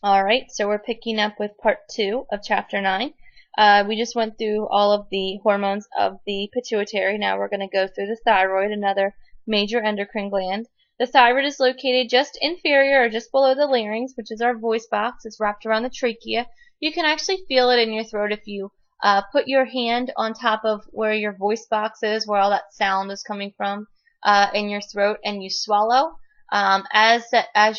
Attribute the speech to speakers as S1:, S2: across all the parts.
S1: Alright, so we're picking up with part 2 of chapter 9. We just went through all of the hormones of the pituitary. Now we're going to go through the thyroid, another major endocrine gland. The thyroid is located just inferior or just below the larynx, which is our voice box. It's wrapped around the trachea. You can actually feel it in your throat if you put your hand on top of where your voice box is, where all that sound is coming from in your throat, and you swallow. As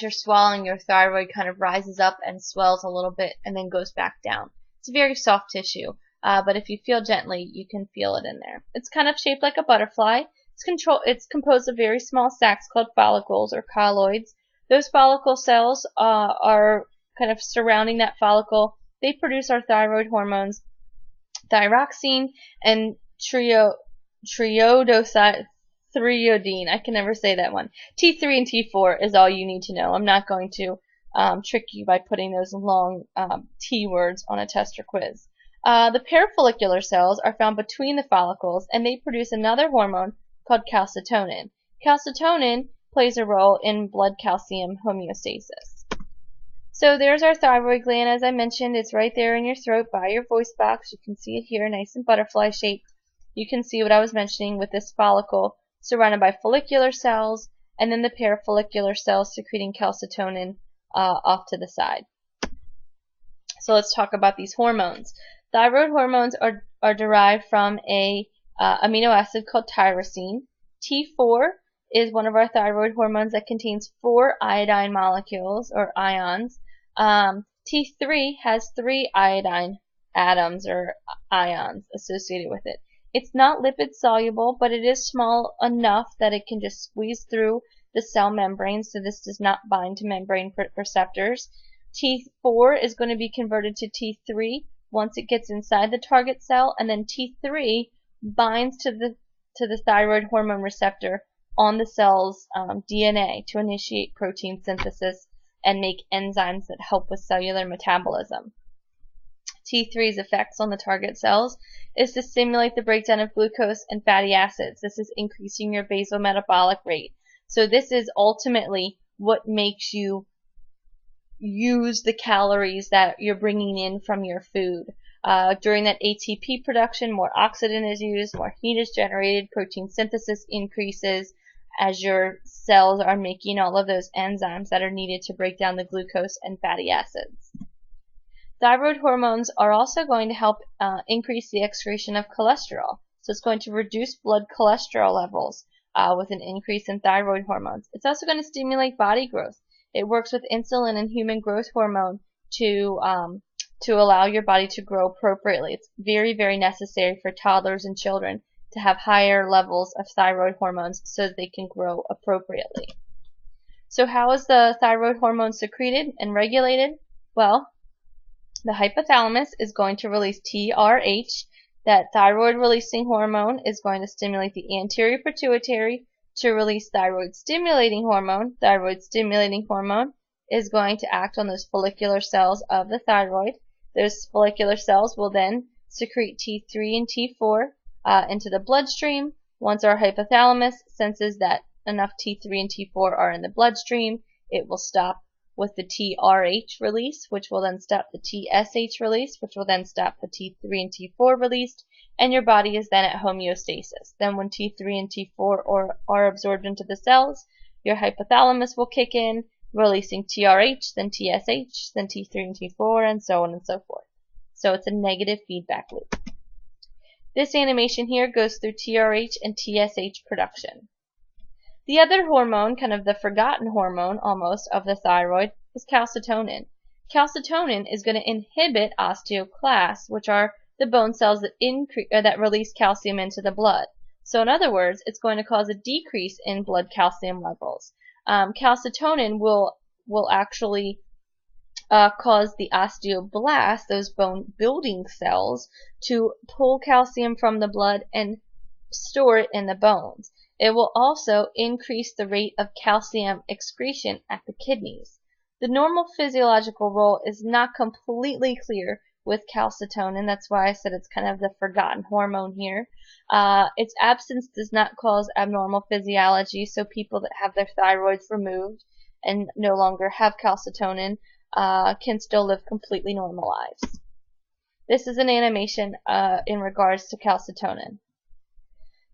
S1: you're swallowing, your thyroid kind of rises up and swells a little bit and then goes back down. It's a very soft tissue, but if you feel gently, you can feel it in there. It's kind of shaped like a butterfly. It's composed of very small sacs called follicles or colloids. Those follicle cells are kind of surrounding that follicle. They produce our thyroid hormones, thyroxine and triiodothyronine. I can never say that one. T3 and T4 is all you need to know. I'm not going to trick you by putting those long T words on a test or quiz. The parafollicular cells are found between the follicles, and they produce another hormone called calcitonin. Calcitonin plays a role in blood calcium homeostasis. So there's our thyroid gland. As I mentioned, it's right there in your throat by your voice box. You can see it here, nice and butterfly shaped. You can see what I was mentioning with this follicle surrounded by follicular cells, and then the parafollicular cells secreting calcitonin off to the side. So let's talk about these hormones. Thyroid hormones are derived from a amino acid called tyrosine. T4 is one of our thyroid hormones that contains 4 iodine molecules or ions. T3 has 3 iodine atoms or ions associated with it. It's not lipid soluble, but it is small enough that it can just squeeze through the cell membrane, so this does not bind to membrane receptors. T4 is going to be converted to T3 once it gets inside the target cell, and then T3 binds to the thyroid hormone receptor on the cell's DNA to initiate protein synthesis and make enzymes that help with cellular metabolism. T3's effects on the target cells is to stimulate the breakdown of glucose and fatty acids. This is increasing your basal metabolic rate. So this is ultimately what makes you use the calories that you're bringing in from your food. During that ATP production, more oxygen is used, more heat is generated, protein synthesis increases as your cells are making all of those enzymes that are needed to break down the glucose and fatty acids. Thyroid hormones are also going to help increase the excretion of cholesterol. So it's going to reduce blood cholesterol levels with an increase in thyroid hormones. It's also going to stimulate body growth. It works with insulin and human growth hormone to allow your body to grow appropriately. It's very, very necessary for toddlers and children to have higher levels of thyroid hormones so that they can grow appropriately. So how is the thyroid hormone secreted and regulated? Well, the hypothalamus is going to release TRH. That thyroid releasing hormone is going to stimulate the anterior pituitary to release thyroid stimulating hormone. Thyroid stimulating hormone is going to act on those follicular cells of the thyroid. Those follicular cells will then secrete T3 and T4 into the bloodstream. Once our hypothalamus senses that enough T3 and T4 are in the bloodstream, it will stop with the TRH release, which will then stop the TSH release, which will then stop the T3 and T4 released, and your body is then at homeostasis. Then when T3 and T4 are absorbed into the cells, your hypothalamus will kick in, releasing TRH, then TSH, then T3 and T4, and so on and so forth. So it's a negative feedback loop. This animation here goes through TRH and TSH production. The other hormone, kind of the forgotten hormone almost of the thyroid, is calcitonin. Calcitonin is going to inhibit osteoclasts, which are the bone cells that release calcium into the blood. So in other words, it's going to cause a decrease in blood calcium levels. Calcitonin will actually cause the osteoblasts, those bone building cells, to pull calcium from the blood and store it in the bones. It will also increase the rate of calcium excretion at the kidneys. The normal physiological role is not completely clear with calcitonin. That's why I said it's kind of the forgotten hormone here. Its absence does not cause abnormal physiology, so people that have their thyroids removed and no longer have calcitonin can still live completely normal lives. This is an animation in regards to calcitonin.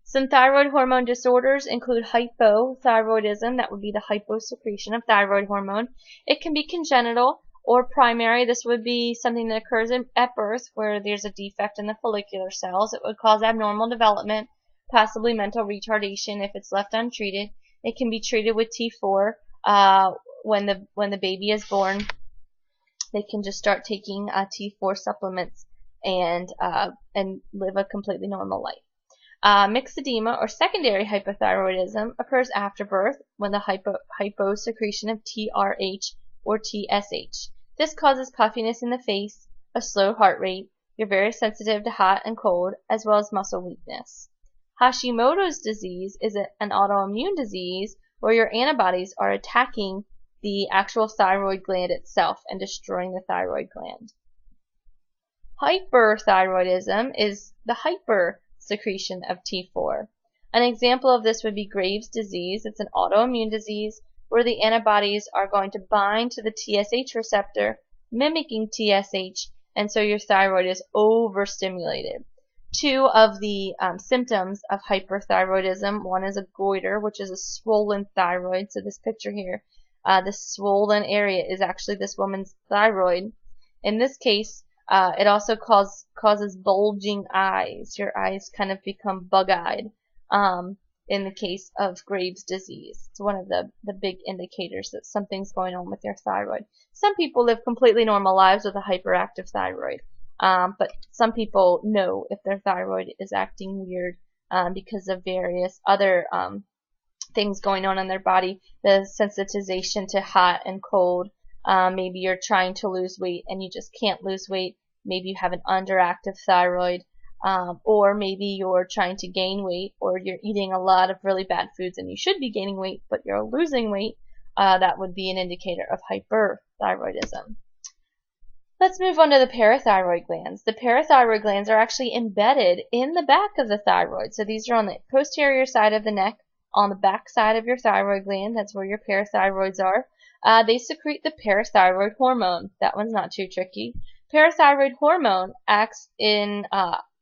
S1: Some thyroid hormone disorders include hypothyroidism, that would be the hyposecretion of thyroid hormone. It can be congenital or primary. This would be something that occurs at birth where there's a defect in the follicular cells. It would cause abnormal development, possibly mental retardation if it's left untreated. It can be treated with T4 when the baby is born. They can just start taking T4 supplements and live a completely normal life. Mixed edema or secondary hypothyroidism occurs after birth when the hyposecretion of TRH or TSH. This causes puffiness in the face, a slow heart rate, you're very sensitive to hot and cold, as well as muscle weakness. Hashimoto's disease is an autoimmune disease where your antibodies are attacking the actual thyroid gland itself and destroying the thyroid gland. Hyperthyroidism is the hypersecretion of T4. An example of this would be Graves' disease. It's an autoimmune disease where the antibodies are going to bind to the TSH receptor, mimicking TSH, and so your thyroid is overstimulated. Two of the symptoms of hyperthyroidism, one is a goiter, which is a swollen thyroid. So this picture here, this swollen area is actually this woman's thyroid. In this case, it also causes bulging eyes. Your eyes kind of become bug-eyed in the case of Graves' disease. It's one of the big indicators that something's going on with your thyroid. Some people live completely normal lives with a hyperactive thyroid, but some people know if their thyroid is acting weird because of various other things going on in their body. The sensitization to hot and cold. Maybe you're trying to lose weight and you just can't lose weight. Maybe you have an underactive thyroid, or maybe you're trying to gain weight, or you're eating a lot of really bad foods and you should be gaining weight, but you're losing weight. That would be an indicator of hyperthyroidism. Let's move on to the parathyroid glands. The parathyroid glands are actually embedded in the back of the thyroid. So these are on the posterior side of the neck, on the back side of your thyroid gland. That's where your parathyroids are. They secrete the parathyroid hormone. That one's not too tricky. Parathyroid hormone acts in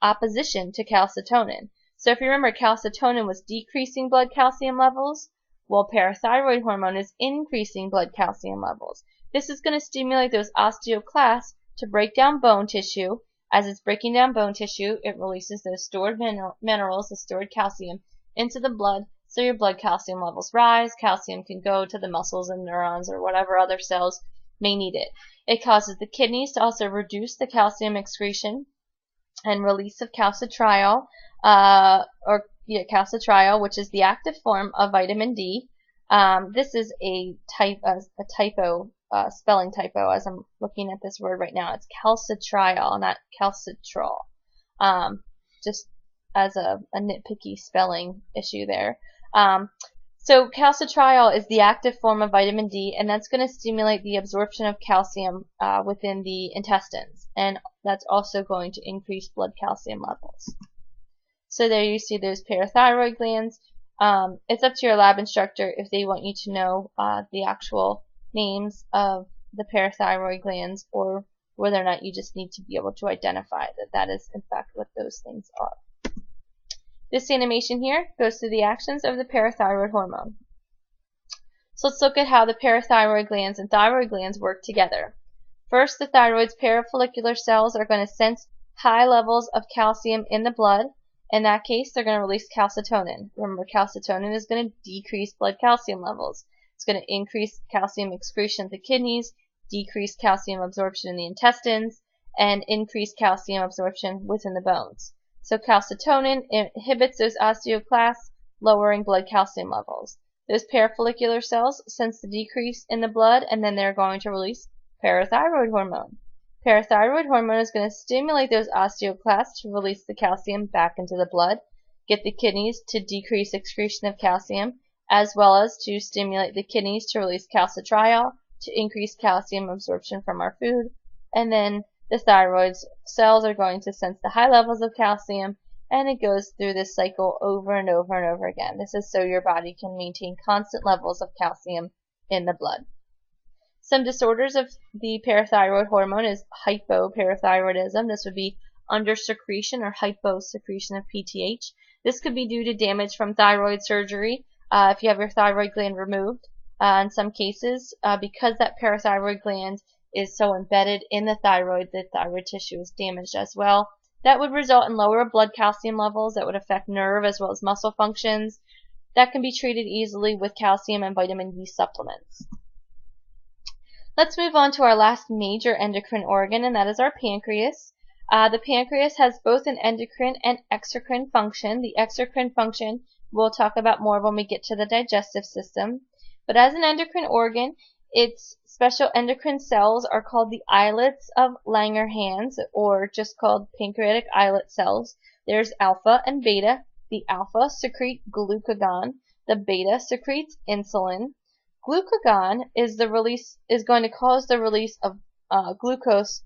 S1: opposition to calcitonin. So if you remember, calcitonin was decreasing blood calcium levels, while parathyroid hormone is increasing blood calcium levels. This is going to stimulate those osteoclasts to break down bone tissue. As it's breaking down bone tissue, it releases those stored minerals, the stored calcium, into the blood, so your blood calcium levels rise. Calcium can go to the muscles and neurons or whatever other cells may need it. It causes the kidneys to also reduce the calcium excretion and release of calcitriol, calcitriol, which is the active form of vitamin D. This is a typo, spelling typo as I'm looking at this word right now. It's calcitriol, not calcitrol. Just as a nitpicky spelling issue there. So calcitriol is the active form of vitamin D, and that's going to stimulate the absorption of calcium within the intestines, and that's also going to increase blood calcium levels. So there you see those parathyroid glands. It's up to your lab instructor if they want you to know the actual names of the parathyroid glands, or whether or not you just need to be able to identify that that is in fact what those things are. This animation here goes through the actions of the parathyroid hormone. So let's look at how the parathyroid glands and thyroid glands work together. First, the thyroid's parafollicular cells are going to sense high levels of calcium in the blood. In that case, they're going to release calcitonin. Remember, calcitonin is going to decrease blood calcium levels. It's going to increase calcium excretion in the kidneys, decrease calcium absorption in the intestines, and increase calcium absorption within the bones. So calcitonin inhibits those osteoclasts, lowering blood calcium levels. Those parafollicular cells sense the decrease in the blood, and then they're going to release parathyroid hormone. Parathyroid hormone is going to stimulate those osteoclasts to release the calcium back into the blood, get the kidneys to decrease excretion of calcium, as well as to stimulate the kidneys to release calcitriol to increase calcium absorption from our food, and then the thyroid cells are going to sense the high levels of calcium, and it goes through this cycle over and over and over again. This is so your body can maintain constant levels of calcium in the blood. Some disorders of the parathyroid hormone is hypoparathyroidism. This would be undersecretion or hyposecretion of PTH. This could be due to damage from thyroid surgery if you have your thyroid gland removed. In some cases, because that parathyroid gland is so embedded in the thyroid tissue is damaged as well. That would result in lower blood calcium levels that would affect nerve as well as muscle functions. That can be treated easily with calcium and vitamin D supplements. Let's move on to our last major endocrine organ, and that is our pancreas. The pancreas has both an endocrine and exocrine function. The exocrine function we'll talk about more when we get to the digestive system. But as an endocrine organ, its special endocrine cells are called the islets of Langerhans, or just called pancreatic islet cells. There's alpha and beta. The alpha secrete glucagon. The beta secretes insulin. Glucagon is going to cause the release of glucose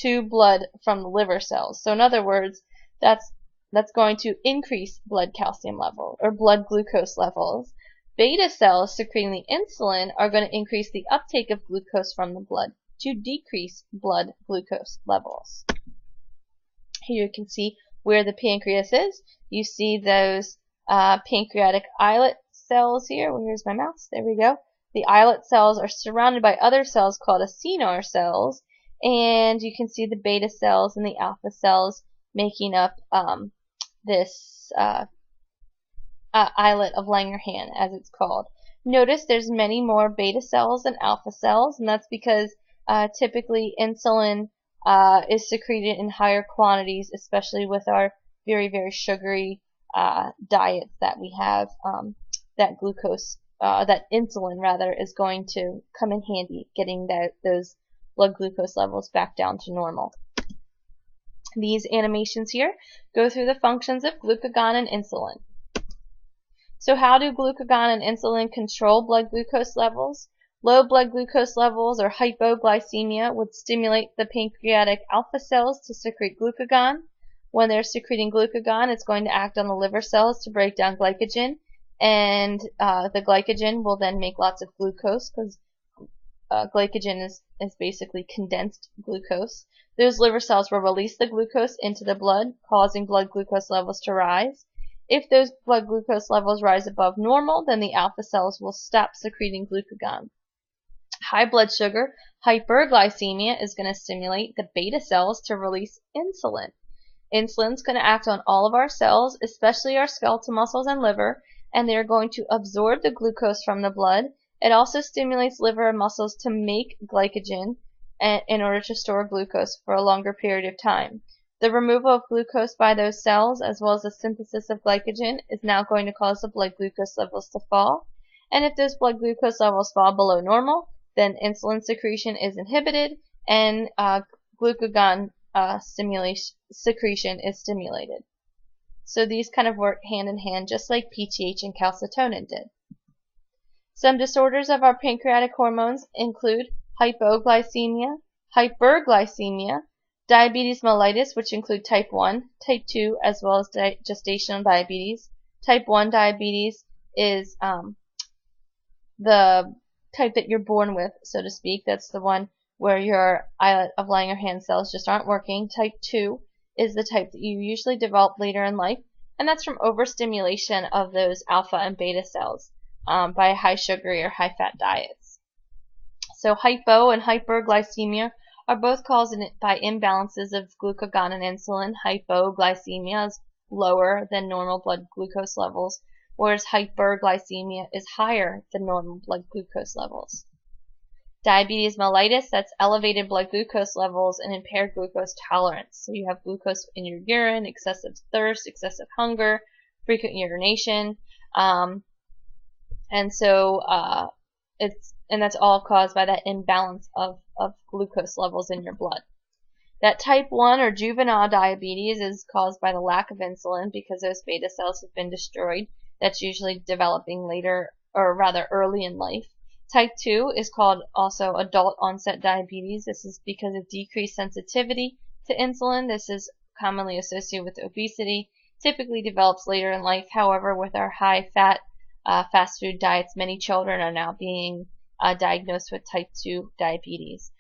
S1: to blood from the liver cells. So in other words, that's going to increase blood calcium level or blood glucose levels. Beta cells secreting the insulin are going to increase the uptake of glucose from the blood to decrease blood glucose levels. Here you can see where the pancreas is. You see those pancreatic islet cells here. Well, here's my mouse. There we go. The islet cells are surrounded by other cells called acinar cells, and you can see the beta cells and the alpha cells making up this islet of Langerhans, as it's called. Notice there's many more beta cells than alpha cells, and that's because typically insulin is secreted in higher quantities, especially with our very, very sugary diets that we have. That insulin rather is going to come in handy getting those blood glucose levels back down to normal. These animations here go through the functions of glucagon and insulin. So how do glucagon and insulin control blood glucose levels? Low blood glucose levels or hypoglycemia would stimulate the pancreatic alpha cells to secrete glucagon. When they're secreting glucagon, it's going to act on the liver cells to break down glycogen, and the glycogen will then make lots of glucose because glycogen is basically condensed glucose. Those liver cells will release the glucose into the blood, causing blood glucose levels to rise. If those blood glucose levels rise above normal, then the alpha cells will stop secreting glucagon. High blood sugar, hyperglycemia, is going to stimulate the beta cells to release insulin. Insulin is going to act on all of our cells, especially our skeletal muscles and liver, and they're going to absorb the glucose from the blood. It also stimulates liver and muscles to make glycogen in order to store glucose for a longer period of time. The removal of glucose by those cells, as well as the synthesis of glycogen, is now going to cause the blood glucose levels to fall. And if those blood glucose levels fall below normal, then insulin secretion is inhibited and glucagon secretion is stimulated. So these kind of work hand in hand, just like PTH and calcitonin did. Some disorders of our pancreatic hormones include hypoglycemia, hyperglycemia, diabetes mellitus, which include type 1, type 2, as well as gestational diabetes. Type 1 diabetes is the type that you're born with, so to speak. That's the one where your islet of Langerhans cells just aren't working. Type 2 is the type that you usually develop later in life, and that's from overstimulation of those alpha and beta cells by high sugary or high fat diets. So hypo and hyperglycemia are both caused by imbalances of glucagon and insulin. Hypoglycemia is lower than normal blood glucose levels, whereas hyperglycemia is higher than normal blood glucose levels. Diabetes mellitus, that's elevated blood glucose levels and impaired glucose tolerance. So you have glucose in your urine, excessive thirst, excessive hunger, frequent urination, and that's all caused by that imbalance of glucose levels in your blood. That type 1 or juvenile diabetes is caused by the lack of insulin because those beta cells have been destroyed. That's usually developing later, or rather early in life. Type 2 is called also adult onset diabetes. This is because of decreased sensitivity to insulin. This is commonly associated with obesity. Typically develops later in life. However, with our high fat fast food diets, many children are now being diagnosed with type 2 diabetes.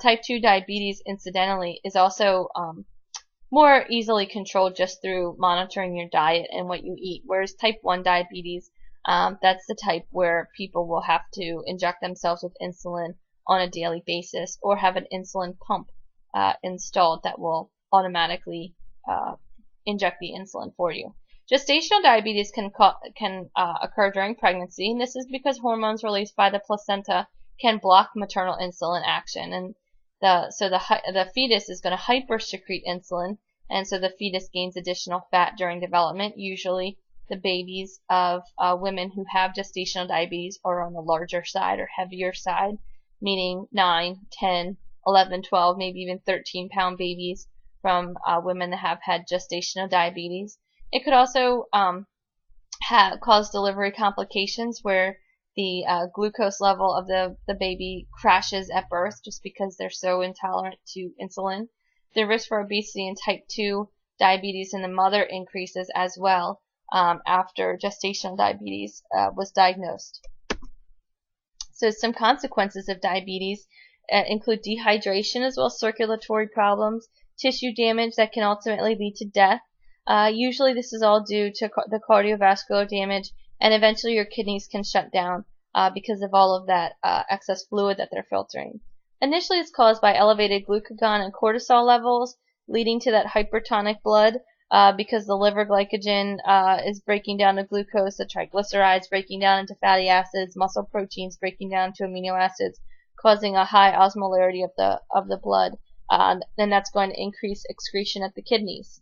S1: Type 2 diabetes, incidentally, is also more easily controlled just through monitoring your diet and what you eat, whereas type 1 diabetes, that's the type where people will have to inject themselves with insulin on a daily basis or have an insulin pump installed that will automatically inject the insulin for you. Gestational diabetes can occur during pregnancy, and this is because hormones released by the placenta can block maternal insulin action, and the fetus is going to hypersecrete insulin, and so the fetus gains additional fat during development. Usually the babies of women who have gestational diabetes are on the larger side or heavier side, meaning 9, 10, 11, 12, maybe even 13-pound babies from women that have had gestational diabetes. It could also cause delivery complications where the glucose level of the baby crashes at birth just because they're so intolerant to insulin. The risk for obesity and type 2 diabetes in the mother increases as well after gestational diabetes was diagnosed. So some consequences of diabetes include dehydration as well as circulatory problems, tissue damage that can ultimately lead to death. Usually this is all due to the cardiovascular damage, and eventually your kidneys can shut down because of all of that excess fluid that they're filtering. Initially it's caused by elevated glucagon and cortisol levels, leading to that hypertonic blood because the liver glycogen is breaking down to glucose, the triglycerides breaking down into fatty acids, muscle proteins breaking down to amino acids, causing a high osmolarity of the blood. Then that's going to increase excretion at the kidneys.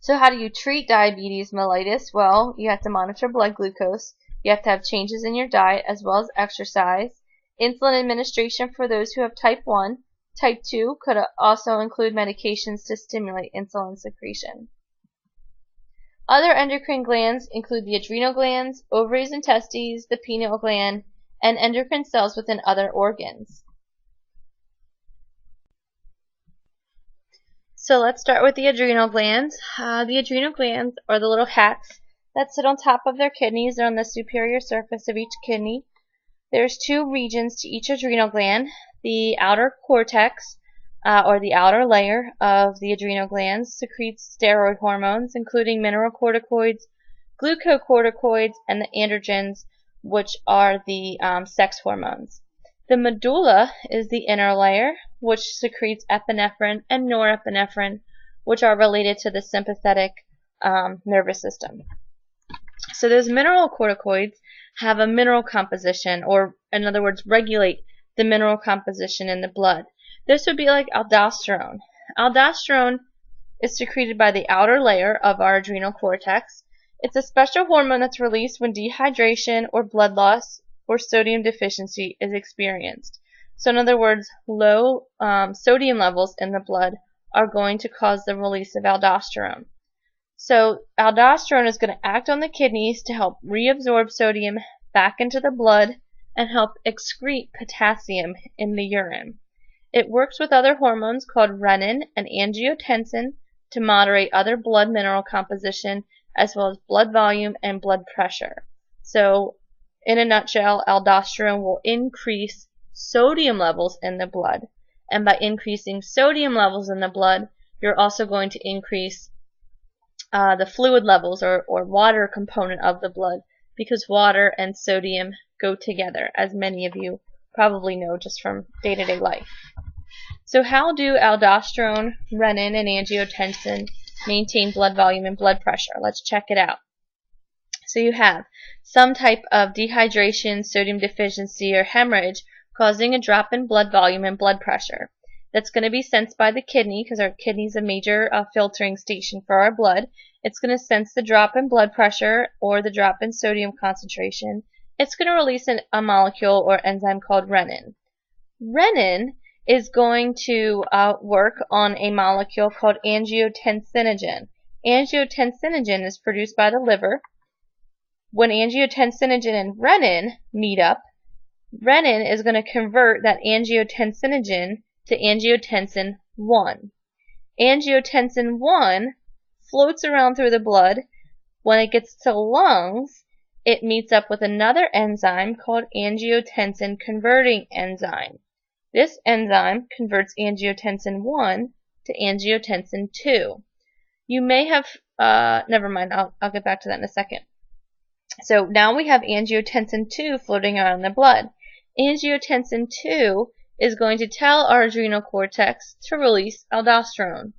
S1: So how do you treat diabetes mellitus? Well, you have to monitor blood glucose. You have to have changes in your diet as well as exercise. Insulin administration for those who have type 1. Type 2 could also include medications to stimulate insulin secretion. Other endocrine glands include the adrenal glands, ovaries and testes, the pineal gland, and endocrine cells within other organs. So let's start with the adrenal glands. The adrenal glands are the little hats that sit on top of their kidneys. They're on the superior surface of each kidney. There's 2 regions to each adrenal gland. The outer cortex, or the outer layer of the adrenal glands, secretes steroid hormones, including mineralocorticoids, glucocorticoids, and the androgens, which are the sex hormones. The medulla is the inner layer, which secretes epinephrine and norepinephrine, which are related to the sympathetic nervous system. So those mineralocorticoids have a mineral composition, or in other words, regulate the mineral composition in the blood. This would be like aldosterone. Aldosterone is secreted by the outer layer of our adrenal cortex. It's a special hormone that's released when dehydration or blood loss or sodium deficiency is experienced. So in other words, low sodium levels in the blood are going to cause the release of aldosterone. So aldosterone is going to act on the kidneys to help reabsorb sodium back into the blood and help excrete potassium in the urine. It works with other hormones called renin and angiotensin to moderate other blood mineral composition as well as blood volume and blood pressure. So in a nutshell, aldosterone will increase sodium levels in the blood, and by increasing sodium levels in the blood, you're also going to increase the fluid levels or water component of the blood, because water and sodium go together, as many of you probably know just from day-to-day life. So how do aldosterone, renin, and angiotensin maintain blood volume and blood pressure? Let's check it out. So you have some type of dehydration, sodium deficiency, or hemorrhage causing a drop in blood volume and blood pressure. That's going to be sensed by the kidney, because our kidney is a major filtering station for our blood. It's going to sense the drop in blood pressure or the drop in sodium concentration. It's going to release a molecule or enzyme called renin. Renin is going to work on a molecule called angiotensinogen. Angiotensinogen is produced by the liver. When angiotensinogen and renin meet up, renin is going to convert that angiotensinogen to angiotensin 1. Angiotensin 1 floats around through the blood. When it gets to the lungs, it meets up with another enzyme called angiotensin converting enzyme. This enzyme converts angiotensin 1 to angiotensin 2. You may have, never mind, I'll get back to that in a second. So now we have angiotensin 2 floating around in the blood. Angiotensin 2 is going to tell our adrenal cortex to release aldosterone.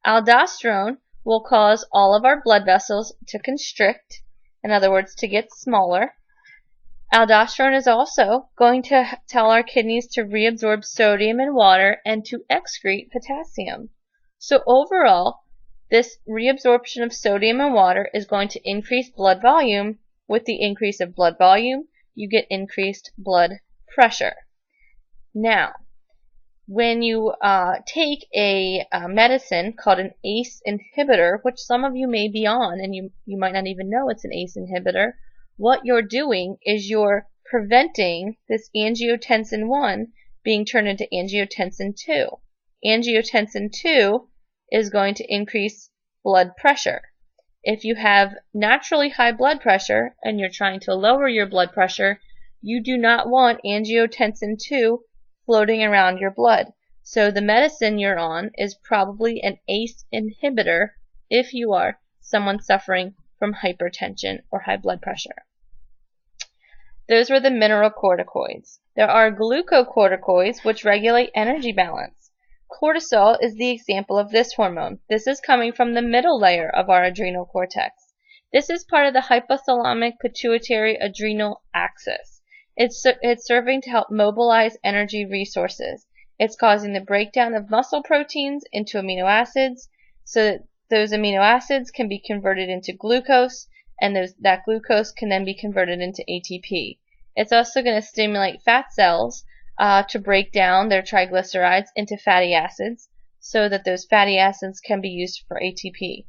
S1: Aldosterone will cause all of our blood vessels to constrict, in other words, to get smaller. Aldosterone is also going to tell our kidneys to reabsorb sodium and water and to excrete potassium. So overall, this reabsorption of sodium and water is going to increase blood volume. With the increase of blood volume, you get increased blood pressure. Now, when you take a medicine called an ACE inhibitor, which some of you may be on, and you might not even know it's an ACE inhibitor, what you're doing is you're preventing this angiotensin 1 being turned into angiotensin 2. Angiotensin 2 is going to increase blood pressure. If you have naturally high blood pressure and you're trying to lower your blood pressure, you do not want angiotensin 2 floating around your blood. So the medicine you're on is probably an ACE inhibitor if you are someone suffering from hypertension or high blood pressure. Those were the mineralocorticoids. There are glucocorticoids, which regulate energy balance. Cortisol is the example of this hormone. This is coming from the middle layer of our adrenal cortex. This is part of the Hypothalamic-Pituitary-Adrenal Axis. It's serving to help mobilize energy resources. It's causing the breakdown of muscle proteins into amino acids so that those amino acids can be converted into glucose, and that glucose can then be converted into ATP. It's also going to stimulate fat cells to break down their triglycerides into fatty acids so that those fatty acids can be used for ATP.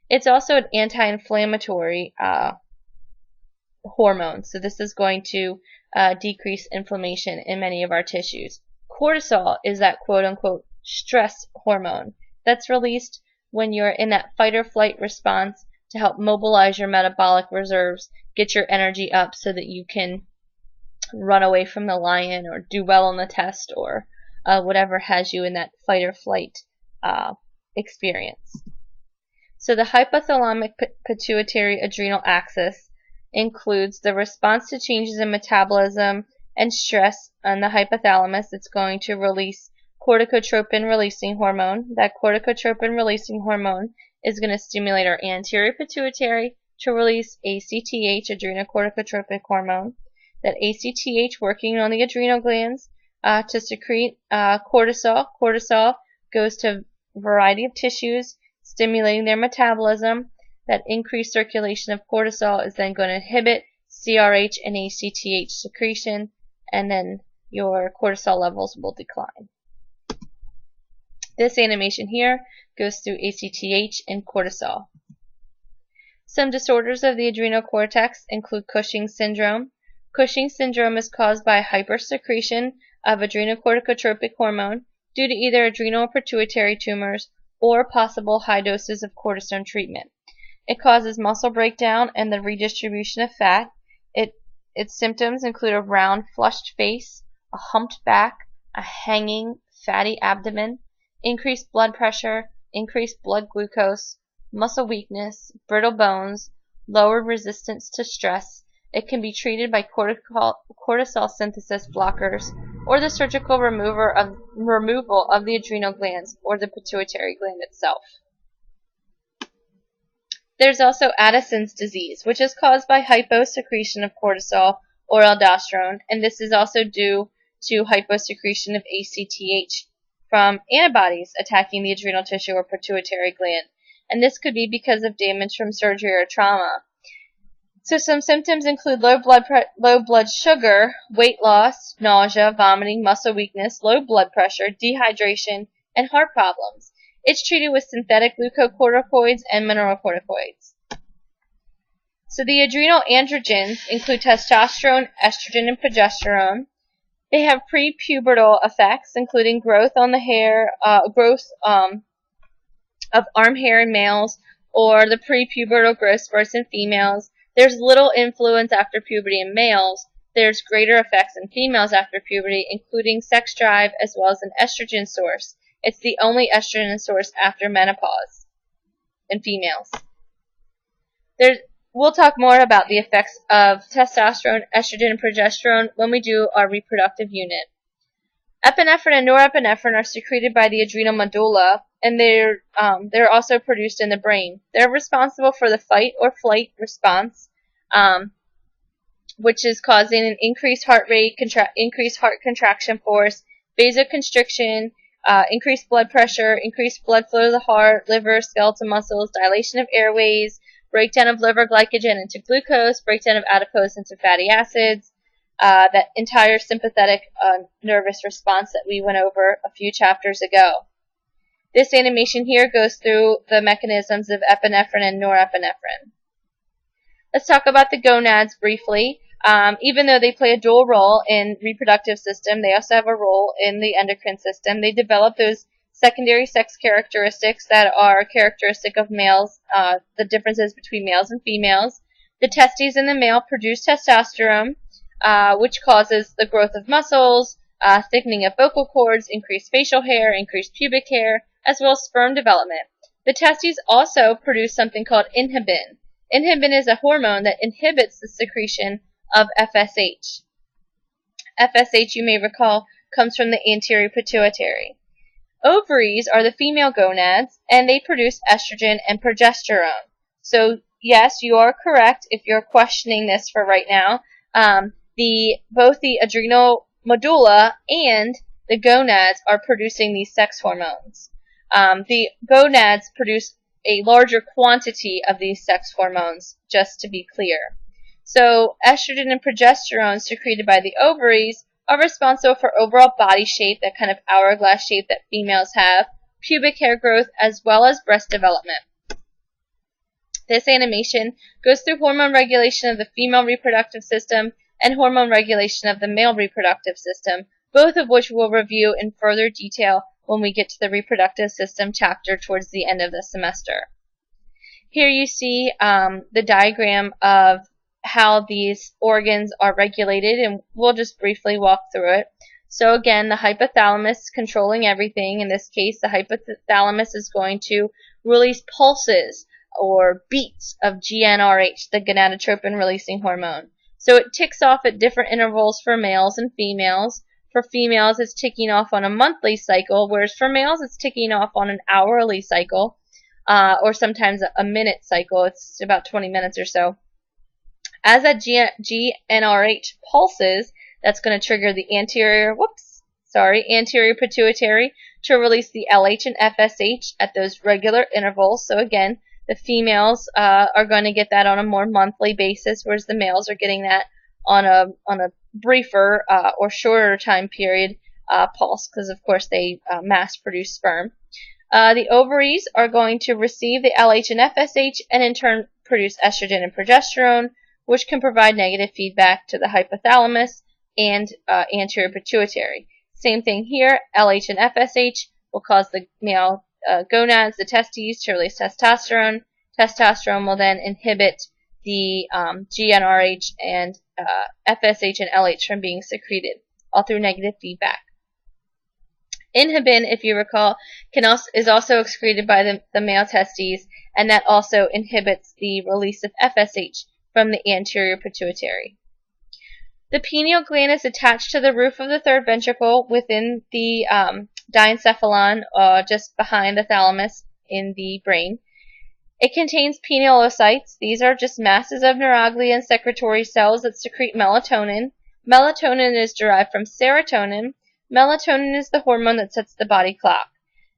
S1: It's also an anti-inflammatory hormone, so this is going to decrease inflammation in many of our tissues. Cortisol is that quote-unquote stress hormone that's released when you're in that fight-or-flight response to help mobilize your metabolic reserves, get your energy up so that you can run away from the lion or do well on the test or whatever has you in that fight-or-flight experience. So the hypothalamic-pituitary-adrenal axis includes the response to changes in metabolism and stress on the hypothalamus. It's going to release corticotropin-releasing hormone. That corticotropin-releasing hormone is going to stimulate our anterior pituitary to release ACTH, adrenocorticotropic hormone. That ACTH working on the adrenal glands to secrete cortisol. Cortisol goes to a variety of tissues, stimulating their metabolism. That increased circulation of cortisol is then going to inhibit CRH and ACTH secretion, and then your cortisol levels will decline. This animation here goes through ACTH and cortisol. Some disorders of the adrenal cortex include Cushing's syndrome. Cushing's syndrome is caused by hypersecretion of adrenocorticotropic hormone due to either adrenal or pituitary tumors or possible high doses of cortisone treatment. It causes muscle breakdown and the redistribution of fat. Its symptoms include a round, flushed face, a humped back, a hanging, fatty abdomen, increased blood pressure, increased blood glucose, muscle weakness, brittle bones, lowered resistance to stress. It can be treated by cortisol synthesis blockers or the surgical removal of the adrenal glands or the pituitary gland itself. There's also Addison's disease, which is caused by hyposecretion of cortisol or aldosterone, and this is also due to hyposecretion of ACTH from antibodies attacking the adrenal tissue or pituitary gland, and this could be because of damage from surgery or trauma. So some symptoms include low blood sugar, weight loss, nausea, vomiting, muscle weakness, low blood pressure, dehydration, and heart problems. It's treated with synthetic glucocorticoids and mineralocorticoids. So the adrenal androgens include testosterone, estrogen, and progesterone. They have prepubertal effects, including growth on the hair, growth of arm hair in males, or the prepubertal growth spurts in females. There's little influence after puberty in males. There's greater effects in females after puberty, including sex drive as well as an estrogen source. It's the only estrogen source after menopause in females. We'll talk more about the effects of testosterone, estrogen, and progesterone when we do our reproductive unit. Epinephrine and norepinephrine are secreted by the adrenal medulla, and they're also produced in the brain. They're responsible for the fight or flight response, which is causing an increased heart rate, increased heart contraction force, vasoconstriction, increased blood pressure, increased blood flow to the heart, liver, skeletal muscles, dilation of airways, breakdown of liver glycogen into glucose, breakdown of adipose into fatty acids, that entire sympathetic nervous response that we went over a few chapters ago. This animation here goes through the mechanisms of epinephrine and norepinephrine. Let's talk about the gonads briefly. Even though they play a dual role in reproductive system, they also have a role in the endocrine system. They develop those secondary sex characteristics that are characteristic of males, the differences between males and females. The testes in the male produce testosterone, which causes the growth of muscles, thickening of vocal cords, increased facial hair, increased pubic hair, as well as sperm development. The testes also produce something called inhibin. Inhibin is a hormone that inhibits the secretion of FSH. FSH, you may recall, comes from the anterior pituitary. Ovaries are the female gonads, and they produce estrogen and progesterone. So, yes, you are correct if you're questioning this for right now. Both the adrenal medulla and the gonads are producing these sex hormones. The gonads produce a larger quantity of these sex hormones, just to be clear. So, estrogen and progesterone secreted by the ovaries are responsible for overall body shape, that kind of hourglass shape that females have, pubic hair growth, as well as breast development. This animation goes through hormone regulation of the female reproductive system and hormone regulation of the male reproductive system, both of which we'll review in further detail when we get to the reproductive system chapter towards the end of the semester. Here you see the diagram of how these organs are regulated, and we'll just briefly walk through it. So again, the hypothalamus controlling everything. In this case, the hypothalamus is going to release pulses or beats of GnRH, the gonadotropin releasing hormone. So it ticks off at different intervals for males and females. For females, it's ticking off on a monthly cycle, whereas for males, it's ticking off on an hourly cycle, or sometimes a minute cycle. It's about 20 minutes or so. As that GnRH pulses, that's going to trigger the anterior pituitary to release the LH and FSH at those regular intervals. So again, the females are going to get that on a more monthly basis, whereas the males are getting that on a briefer or shorter time period pulse, because of course they mass produce sperm. The ovaries are going to receive the LH and FSH and in turn produce estrogen and progesterone, which can provide negative feedback to the hypothalamus and anterior pituitary. Same thing here, LH and FSH will cause the male gonads, the testes, to release testosterone. Testosterone will then inhibit the GnRH and FSH and LH from being secreted, all through negative feedback. Inhibin, if you recall, is also excreted by the male testes, and that also inhibits the release of FSH from the anterior pituitary. The pineal gland is attached to the roof of the third ventricle within the diencephalon, just behind the thalamus in the brain. It contains pinealocytes. These are just masses of neuroglia and secretory cells that secrete melatonin. Melatonin is derived from serotonin. Melatonin is the hormone that sets the body clock.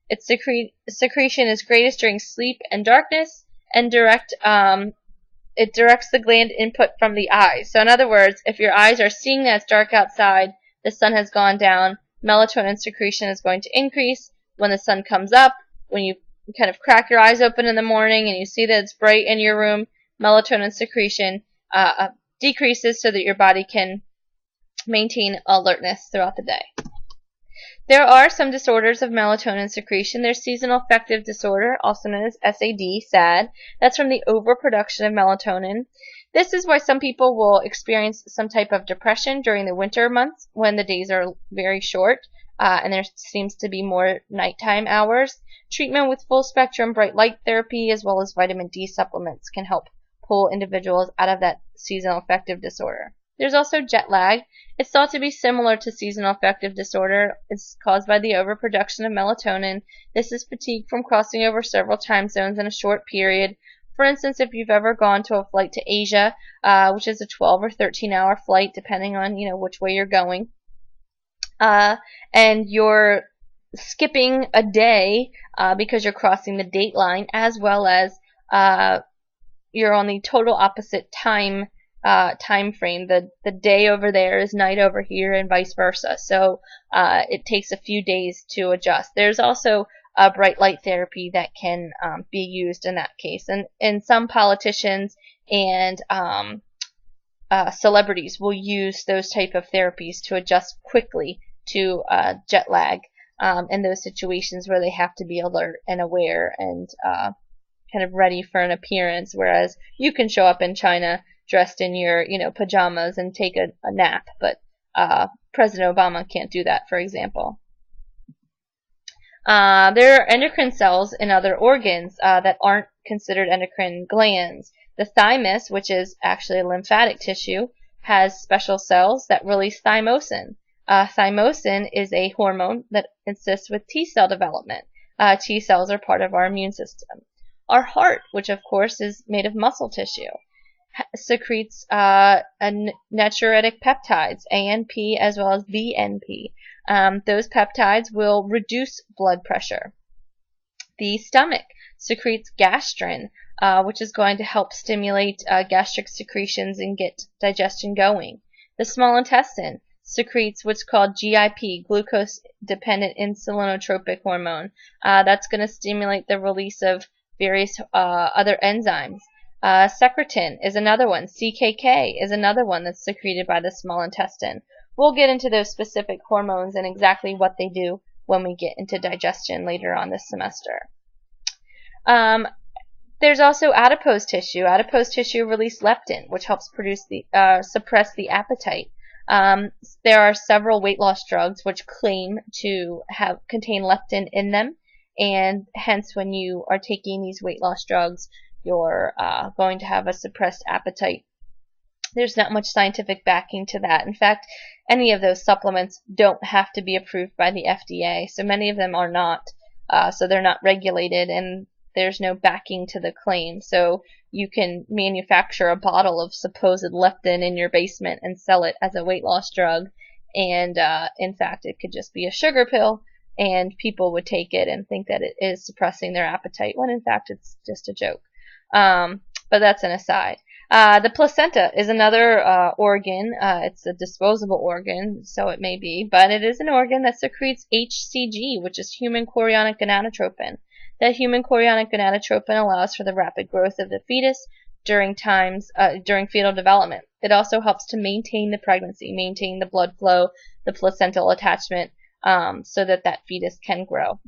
S1: Its secretion is greatest during sleep and darkness, and it directs the gland input from the eyes. So in other words, if your eyes are seeing that it's dark outside, the sun has gone down, melatonin secretion is going to increase. When the sun comes up, when you kind of crack your eyes open in the morning and you see that it's bright in your room, melatonin secretion decreases so that your body can maintain alertness throughout the day. There are some disorders of melatonin secretion. There's seasonal affective disorder, also known as SAD, SAD. That's from the overproduction of melatonin. This is why some people will experience some type of depression during the winter months when the days are very short and there seems to be more nighttime hours. Treatment with full spectrum bright light therapy as well as vitamin D supplements can help pull individuals out of that seasonal affective disorder. There's also jet lag. It's thought to be similar to seasonal affective disorder. It's caused by the overproduction of melatonin. This is fatigue from crossing over several time zones in a short period. For instance, if you've ever gone to a flight to Asia, which is a 12 or 13-hour flight, depending on which way you're going, and you're skipping a day because you're crossing the date line, as well as you're on the total opposite time frame. The day over there is night over here, and vice versa. So it takes a few days to adjust. There's also bright light therapy that can be used in that case, and some politicians and celebrities will use those type of therapies to adjust quickly to jet lag in those situations where they have to be alert and aware and kind of ready for an appearance, whereas you can show up in China dressed in your pajamas and take a nap, but President Obama can't do that, for example. There are endocrine cells in other organs that aren't considered endocrine glands. The thymus, which is actually a lymphatic tissue, has special cells that release thymosin. Thymosin is a hormone that assists with T cell development. T cells are part of our immune system. Our heart, which of course is made of muscle tissue, secretes natriuretic peptides, ANP as well as VNP. Those peptides will reduce blood pressure. The stomach secretes gastrin, which is going to help stimulate gastric secretions and get digestion going. The small intestine secretes what's called GIP, glucose-dependent insulinotropic hormone. That's going to stimulate the release of various other enzymes. Secretin is another one. CKK is another one that's secreted by the small intestine. We'll get into those specific hormones and exactly what they do when we get into digestion later on this semester. There's also adipose tissue. Adipose tissue releases leptin, which helps suppress the appetite. There are several weight loss drugs which claim to contain leptin in them, and hence when you are taking these weight loss drugs, you're going to have a suppressed appetite. There's not much scientific backing to that. In fact, any of those supplements don't have to be approved by the FDA, so many of them are not. So they're not regulated, and there's no backing to the claim. So you can manufacture a bottle of supposed leptin in your basement and sell it as a weight loss drug, and in fact it could just be a sugar pill, and people would take it and think that it is suppressing their appetite, when in fact it's just a joke. But that's an aside. The placenta is another organ. It's a disposable organ, so it may be, but it is an organ that secretes HCG, which is human chorionic gonadotropin. That human chorionic gonadotropin allows for the rapid growth of the fetus during fetal development. It also helps to maintain the pregnancy, maintain the blood flow, the placental attachment, so that fetus can grow.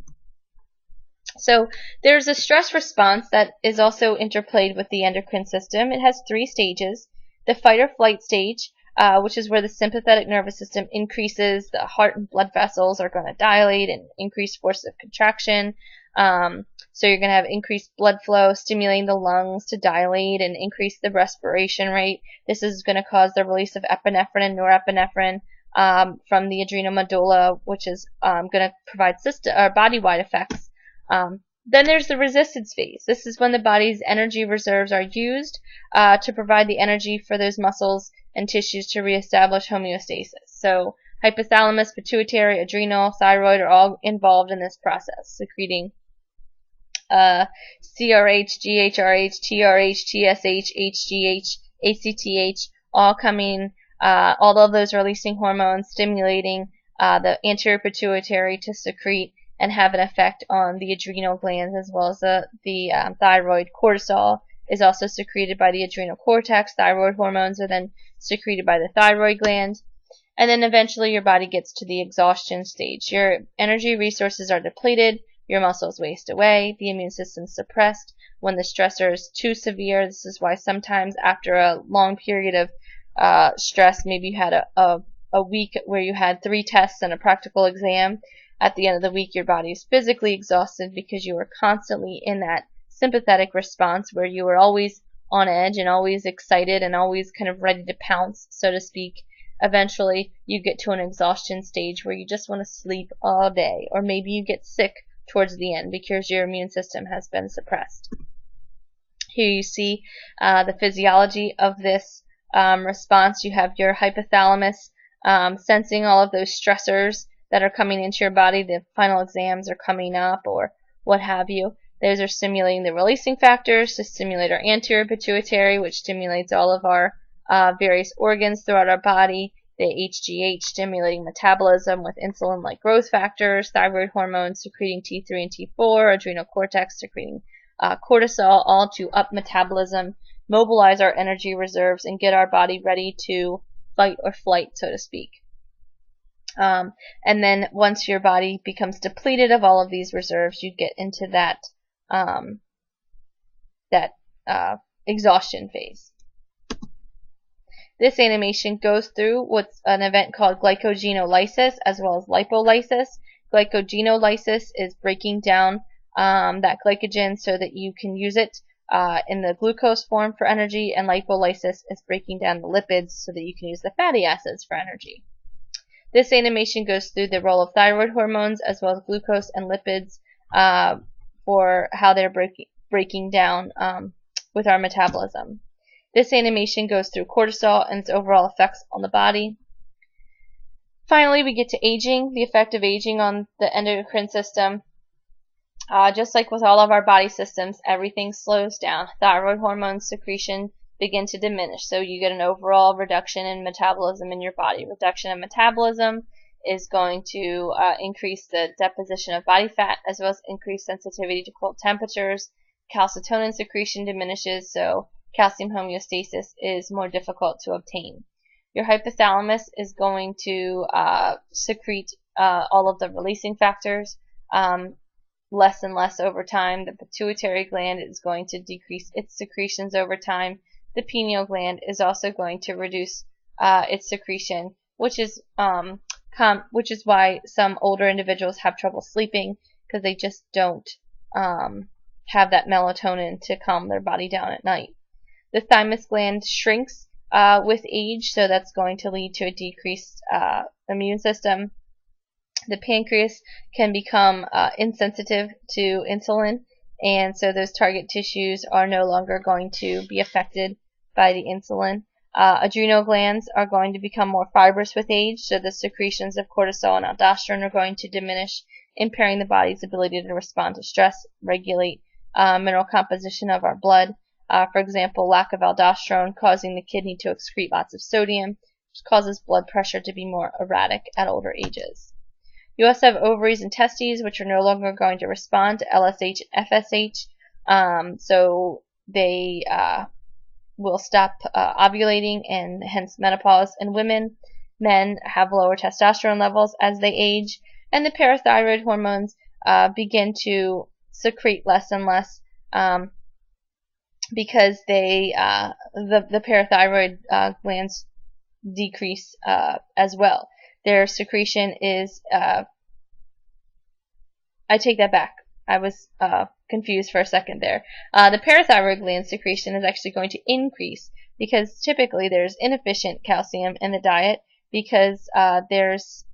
S1: So there's a stress response that is also interplayed with the endocrine system. It has 3 stages. The fight or flight stage, which is where the sympathetic nervous system increases, the heart and blood vessels are going to dilate and increase force of contraction. So you're going to have increased blood flow, stimulating the lungs to dilate and increase the respiration rate. This is going to cause the release of epinephrine and norepinephrine from the adrenal medulla, which is going to provide body-wide effects. Then there's the resistance phase. This is when the body's energy reserves are used to provide the energy for those muscles and tissues to reestablish homeostasis. So hypothalamus, pituitary, adrenal, thyroid are all involved in this process, secreting CRH, GHRH, TRH, TSH, HGH, ACTH, all of those releasing hormones, stimulating the anterior pituitary to secrete and have an effect on the adrenal glands as well as the thyroid. Cortisol is also secreted by the adrenal cortex. Thyroid hormones are then secreted by the thyroid gland. And then eventually your body gets to the exhaustion stage. Your energy resources are depleted, your muscles waste away, the immune system suppressed. When the stressor is too severe, this is why sometimes after a long period of stress, maybe you had a week where you had 3 tests and a practical exam, at the end of the week your body is physically exhausted because you were constantly in that sympathetic response where you were always on edge and always excited and always kind of ready to pounce, so to speak. Eventually you get to an exhaustion stage where you just want to sleep all day, or maybe you get sick towards the end because your immune system has been suppressed. Here you see the physiology of this response. You have your hypothalamus sensing all of those stressors that are coming into your body. The final exams are coming up or what have you. Those are stimulating the releasing factors to stimulate our anterior pituitary, which stimulates all of our various organs throughout our body. The HGH stimulating metabolism with insulin-like growth factors, thyroid hormone secreting T3 and T4, adrenal cortex secreting cortisol, all to up metabolism, mobilize our energy reserves, and get our body ready to fight or flight, so to speak. And then once your body becomes depleted of all of these reserves, you get into that exhaustion phase. This animation goes through what's an event called glycogenolysis as well as lipolysis. Glycogenolysis is breaking down that glycogen so that you can use it in the glucose form for energy, and lipolysis is breaking down the lipids so that you can use the fatty acids for energy. This animation goes through the role of thyroid hormones as well as glucose and lipids for how they're breaking down with our metabolism. This animation goes through cortisol and its overall effects on the body. Finally, we get to aging, the effect of aging on the endocrine system. Just like with all of our body systems, everything slows down. Thyroid hormone secretion begin to diminish, so you get an overall reduction in metabolism in your body. Reduction in metabolism is going to increase the deposition of body fat as well as increase sensitivity to cold temperatures. Calcitonin secretion diminishes, so calcium homeostasis is more difficult to obtain. Your hypothalamus is going to secrete all of the releasing factors less and less over time. The pituitary gland is going to decrease its secretions over time. The pineal gland is also going to reduce its secretion, which is why some older individuals have trouble sleeping, because they just don't have that melatonin to calm their body down at night. The thymus gland shrinks with age, so that's going to lead to a decreased immune system. The pancreas can become insensitive to insulin, and so those target tissues are no longer going to be affected by the insulin. Adrenal glands are going to become more fibrous with age, so the secretions of cortisol and aldosterone are going to diminish, impairing the body's ability to respond to stress, regulate mineral composition of our blood. For example, lack of aldosterone causing the kidney to excrete lots of sodium, which causes blood pressure to be more erratic at older ages. You also have ovaries and testes, which are no longer going to respond to LSH and FSH, so they will stop ovulating and hence menopause in women. Men have lower testosterone levels as they age, and the parathyroid hormones begin to secrete less and less because they the parathyroid glands decrease as well. Their secretion is I take that back. I was confused for a second there. The parathyroid gland secretion is actually going to increase because typically there's inefficient calcium in the diet because there's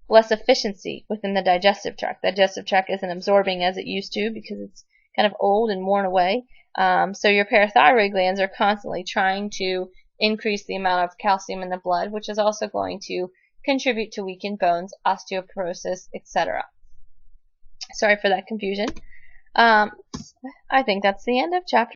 S1: less efficiency within the digestive tract. The digestive tract isn't absorbing as it used to because it's kind of old and worn away. So your parathyroid glands are constantly trying to increase the amount of calcium in the blood, which is also going to contribute to weakened bones, osteoporosis, etc. Sorry for that confusion. I think that's the end of chapter